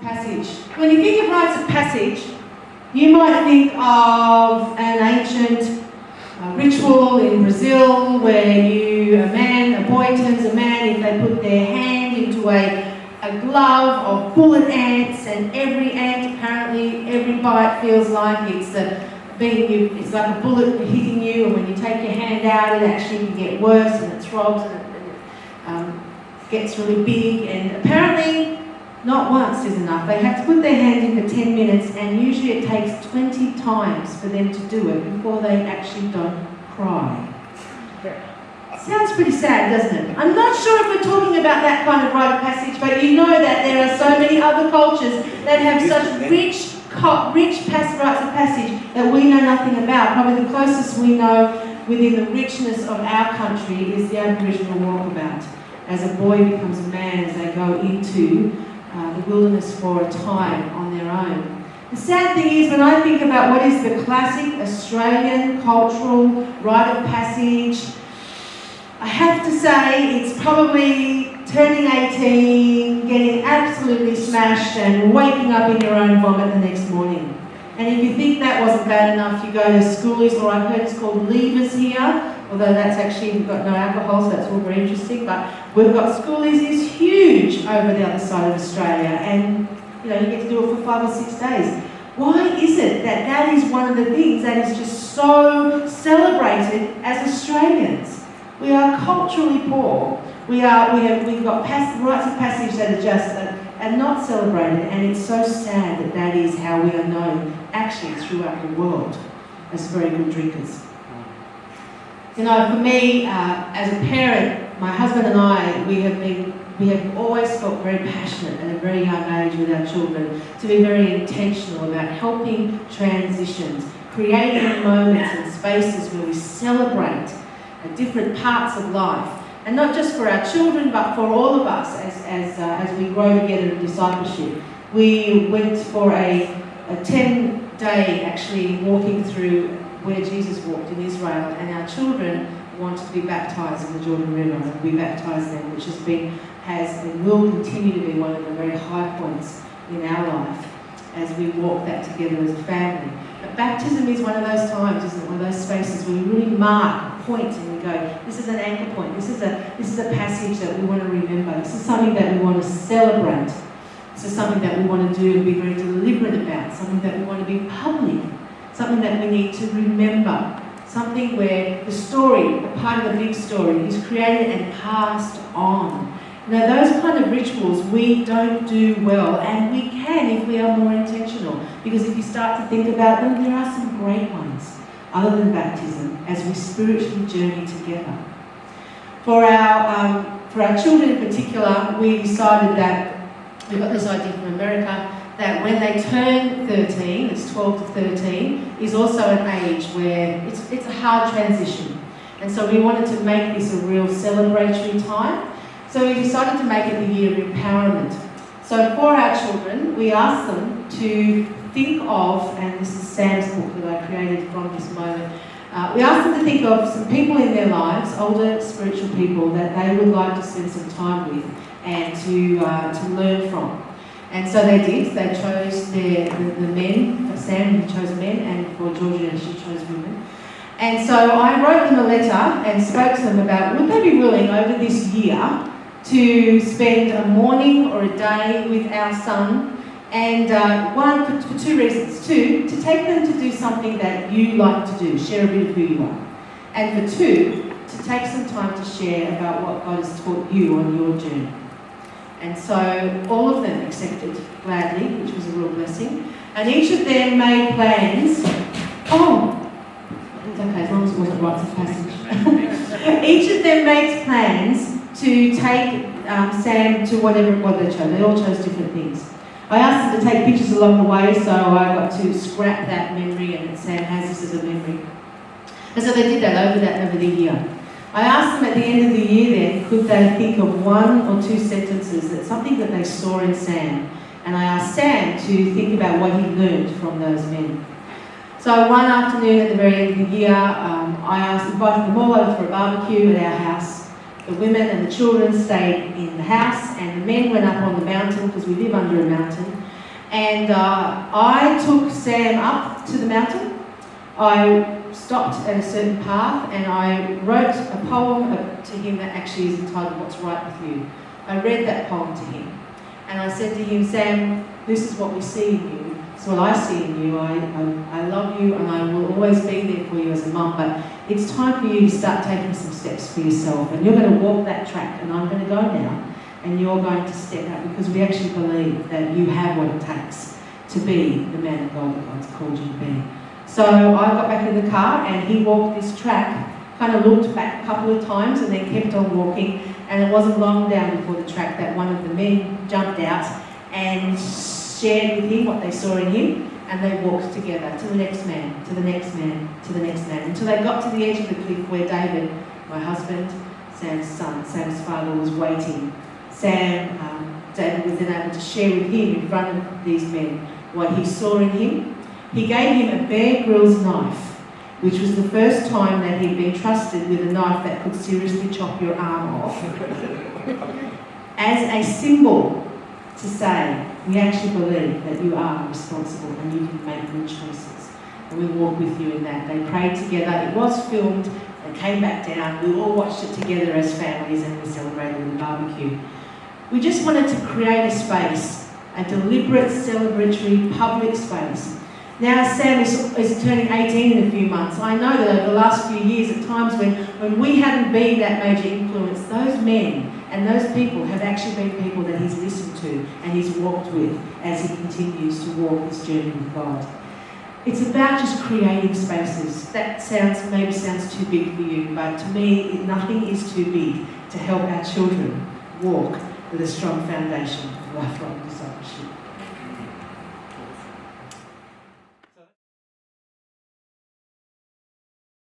Passage. When you think of rites of passage, you might think of an ancient ritual in Brazil where a boy turns a man if they put their hand into a glove of bullet ants, and every ant, apparently, every bite feels like it's like a bullet hitting you, and when you take your hand out, it actually can get worse, and it throbs, and it gets really big, and apparently not once is enough. They have to put their hand in for 10 minutes, and usually it takes 20 times for them to do it before they actually don't cry. Sounds pretty sad, doesn't it? I'm not sure if we're talking about that kind of rite of passage, but you know that there are so many other cultures that have such rich rites of passage that we know nothing about. Probably the closest we know within the richness of our country is the Aboriginal walkabout. As a boy becomes a man, as they go into the wilderness for a time on their own. The sad thing is, when I think about what is the classic Australian cultural rite of passage, I have to say it's probably turning 18, getting absolutely smashed and waking up in your own vomit the next morning. And if you think that wasn't bad enough, you go to schoolies, or I've heard it's called levers here, although that's actually, we've got no alcohol, so that's all very interesting, but we've got schoolies is huge over the other side of Australia, and you get to do it for 5 or 6 days. Why is it that that is one of the things that is just so celebrated as Australians? We are culturally poor. We've got rites of passage that are just are not celebrated, and it's so sad that is how we are known actually throughout the world as very good drinkers. For me, as a parent, my husband and I, we have always felt very passionate at a very young age with our children to be very intentional about helping transitions, creating moments and spaces where we celebrate different parts of life, and not just for our children, but for all of us as we grow together in discipleship. We went for a 10-day actually walking through where Jesus walked in Israel, and our children wanted to be baptised in the Jordan River, and we baptised them, which has and will continue to be one of the very high points in our life as we walk that together as a family. But baptism is one of those times, isn't it? One of those spaces where we really mark a point and we go, this is an anchor point, this is a passage that we want to remember, this is something that we want to celebrate, this is something that we want to do and be very deliberate about, something that we want to be public, something that we need to remember, something where the story, a part of the big story, is created and passed on. Now, those kind of rituals we don't do well, and we can if we are more intentional, because if you start to think about them, there are some great ones other than baptism as we spiritually journey together. For our children in particular, we decided that we got this idea from America that when they turn 13, it's 12 to 13, is also an age where it's a hard transition, and so we wanted to make this a real celebratory time. So we decided to make it the year of empowerment. So for our children, we asked them to think of, and this is Sam's book that I created from this moment, we asked them to think of some people in their lives, older spiritual people, that they would like to spend some time with and to learn from. And so they did. They chose the men. For Sam, he chose men, and for Georgia, she chose women. And so I wrote them a letter and spoke to them about, would they be willing over this year to spend a morning or a day with our son, and one, for two reasons. Two, to take them to do something that you like to do, share a bit of who you are. And for two, to take some time to share about what God has taught you on your journey. And so all of them accepted gladly, which was a real blessing. And each of them made plans. Oh, it's okay, as long as it wasn't rites of passage. Each of them makes plans to take Sam to whatever it was they chose. They all chose different things. I asked them to take pictures along the way, so I got to scrap that memory, and Sam has this as a memory. And so they did that over the year. I asked them at the end of the year then, could they think of one or two sentences, that's something that they saw in Sam. And I asked Sam to think about what he learned from those men. So one afternoon at the very end of the year, I invited them all over for a barbecue at our house. The women and the children stayed in the house, and the men went up on the mountain, because we live under a mountain, And I took Sam up to the mountain. I stopped at a certain path and I wrote a poem to him that actually is entitled What's Right With You. I read that poem to him and I said to him, Sam, this is what we see in you. It's what I see in you. I love you and I will always be there for you as a mum, but it's time for you to start taking some steps for yourself, and you're going to walk that track and I'm going to go now and you're going to step out, because we actually believe that you have what it takes to be the man of God that God's called you to be. So I got back in the car and he walked this track, kind of looked back a couple of times and then kept on walking, and it wasn't long down before the track that one of the men jumped out and shared with him what they saw in him, and they walked together to the next man, to the next man, to the next man, until they got to the edge of the cliff where David, my husband, Sam's son, Sam's father, was waiting. David was then able to share with him in front of these men what he saw in him. He gave him a Bear Grylls knife, which was the first time that he'd been trusted with a knife that could seriously chop your arm off, as a symbol to say, we actually believe that you are responsible and you can make good choices. And we walk with you in that. They prayed together, it was filmed, they came back down, we all watched it together as families and we celebrated with a barbecue. We just wanted to create a space, a deliberate, celebratory, public space. Now Sam is turning 18 in a few months. I know that over the last few years, at times when we haven't been that major influence, those men and those people have actually been people that he's listened to and he's walked with as he continues to walk this journey with God. It's about just creating spaces. That maybe sounds too big for you, but to me, nothing is too big to help our children walk with a strong foundation of lifelong discipleship.